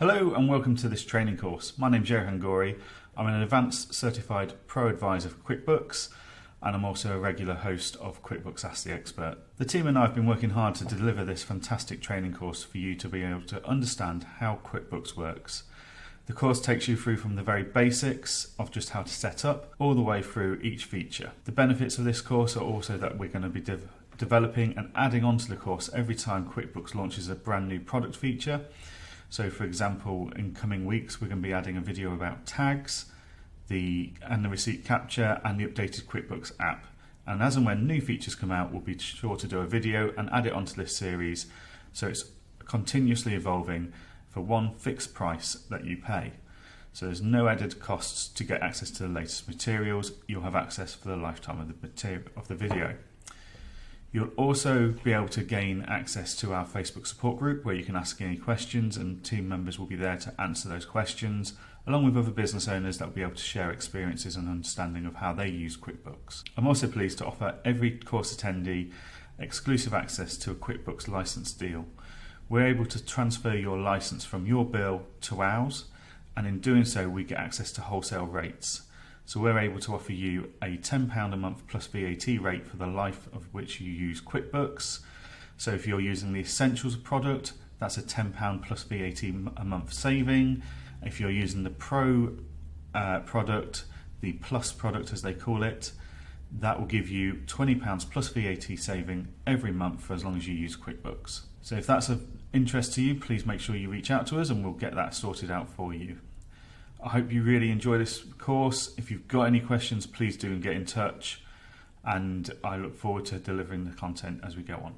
Hello and welcome to this training course. My name's Johann Goree. I'm an advanced certified pro advisor for QuickBooks and I'm also a regular host of QuickBooks Ask the Expert. The team and I have been working hard to deliver this fantastic training course for you to be able to understand how QuickBooks works. The course takes you through from the very basics of just how to set up all the way through each feature. The benefits of this course are also that we're going to be developing and adding onto the course every time QuickBooks launches a brand new product feature. So for example, in coming weeks, we're going to be adding a video about tags, the receipt capture and the updated QuickBooks app. And as and when new features come out, we'll be sure to do a video and add it onto this series. So it's continuously evolving for one fixed price that you pay. So there's no added costs to get access to the latest materials. You'll have access for the lifetime of the video. You'll also be able to gain access to our Facebook support group where you can ask any questions and team members will be there to answer those questions, along with other business owners that will be able to share experiences and understanding of how they use QuickBooks. I'm also pleased to offer every course attendee exclusive access to a QuickBooks license deal. We're able to transfer your license from your bill to ours, and in doing so we get access to Wholesale Rates. So we're able to offer you a £10 a month plus VAT rate for the life of which you use QuickBooks. So if you're using the Essentials product, that's a £10 plus VAT a month saving. If you're using the Pro product, the Plus product as they call it, that will give you £20 plus VAT saving every month for as long as you use QuickBooks. So if that's of interest to you, please make sure you reach out to us and we'll get that sorted out for you. I hope you really enjoy this course. If you've got any questions, please do get in touch, and I look forward to delivering the content as we go on.